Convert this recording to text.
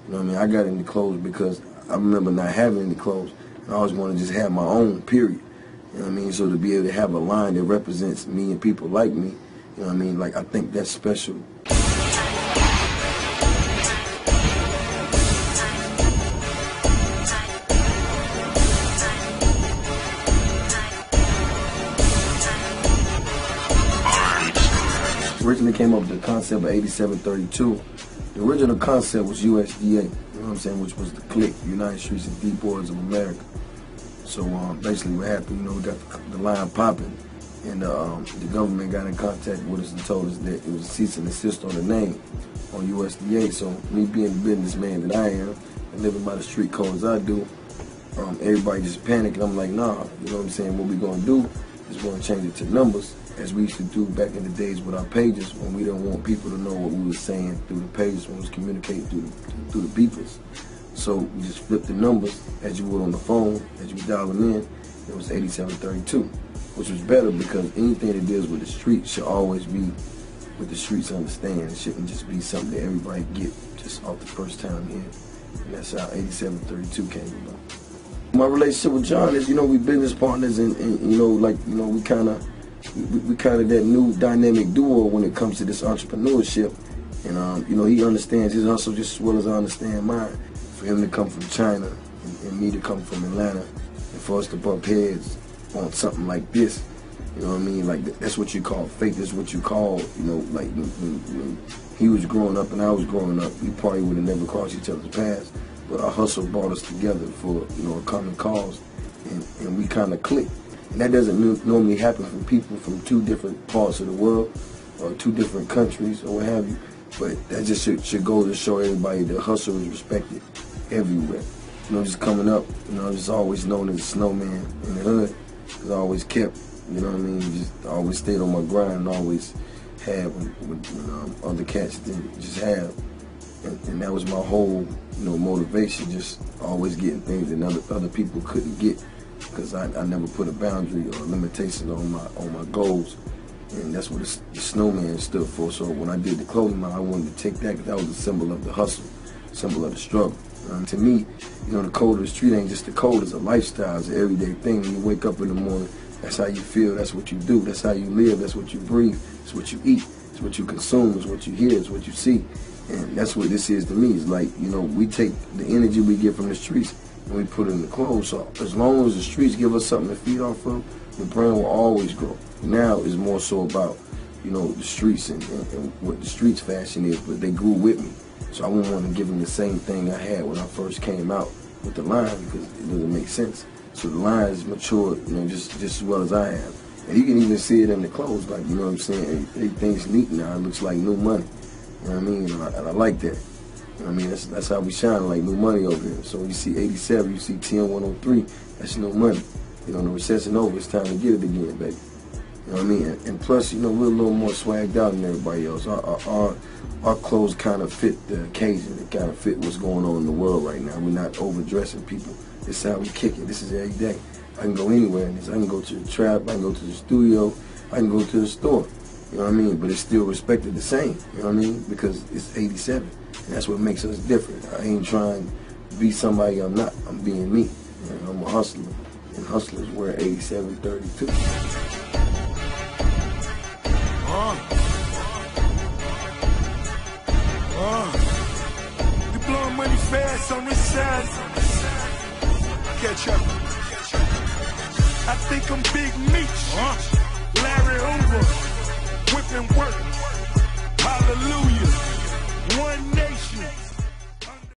You know what I mean? I got into clothes because I remember not having any clothes. And I always wanted to just have my own, period. You know what I mean? So to be able to have a line that represents me and people like me, you know what I mean? Like, I think that's special. Originally came up with the concept of 8732. The original concept was USDA, you know what I'm saying, which was the clique, United Streets and D Boys of America. So basically what happened, you know, we got the line popping, and the government got in contact with us and told us that it was a cease and desist on the name on USDA. So me being the businessman that I am and living by the street codes I do, everybody just panicked. I'm like, nah, you know what I'm saying, what we gonna do is we're gonna change it to numbers, as we used to do back in the days with our pages, when we didn't want people to know what we were saying through the pages, when we was communicating through the beepers. So we just flipped the numbers as you would on the phone, as you dial them in. It was 8732, which was better because anything that deals with the streets should always be what the streets understand. It shouldn't just be something that everybody get just off the first time here. And that's how 8732 came about. My relationship with John is, you know, we business partners, and you know, like, you know, we kind of that new dynamic duo when it comes to this entrepreneurship. And you know, he understands his hustle just as well as I understand mine. For him to come from China and me to come from Atlanta, and for us to bump heads on something like this, you know what I mean? Like, that's what you call fate. That's what you call, you know, like when he was growing up and I was growing up, we probably would have never crossed each other's paths. But our hustle brought us together for, you know, a common cause, and we kind of clicked. And that doesn't normally happen from people from two different parts of the world or two different countries or what have you. But that just should go to show everybody that hustle is respected everywhere. You know, just coming up, you know, just always known as a snowman in the hood. Cause I always kept, you know what I mean, just always stayed on my grind and always had when other cats didn't just have. And that was my whole, you know, motivation, just always getting things that other people couldn't get. Because I never put a boundary or limitation on my goals, and that's what the snowman stood for. So when I did the clothing line, I wanted to take that because that was a symbol of the hustle, symbol of the struggle. To me, you know, the code of the street ain't just the code; it's a lifestyle, it's an everyday thing. When you wake up in the morning, that's how you feel, that's what you do, that's how you live, that's what you breathe, it's what you eat, it's what you consume, it's what you hear, it's what you see, and that's what this is to me. It's like, you know, we take the energy we get from the streets and we put it in the clothes. So as long as the streets give us something to feed off of, the brand will always grow. Now it's more so about, you know, the streets and what the streets fashion is, but they grew with me. So I wouldn't want to give them the same thing I had when I first came out with the line, because it doesn't make sense. So the line is matured, you know, just as well as I have. And you can even see it in the clothes, like, you know what I'm saying? Everything's neat now. It looks like new money. You know what I mean? And I like that. You know what I mean? That's how we shine, like new money over here. So you see 87, you see 10103, that's new money. You know, the recession over, it's time to get it again, baby. You know what I mean? And plus, you know, we're a little more swagged out than everybody else. Our clothes kind of fit the occasion. It kind of fit what's going on in the world right now. We're not overdressing people. This is how we kick it. This is every day. I can go anywhere in this. I can go to the trap, I can go to the studio, I can go to the store. You know what I mean? But it's still respected the same. You know what I mean? Because it's 87. And that's what makes us different. I ain't trying to be somebody I'm not. I'm being me. You know, I'm a hustler. And hustlers wear 8732. You blowing money fast on this side. Catch up. I think I'm Big Meech. Larry Hoover. Whipping work.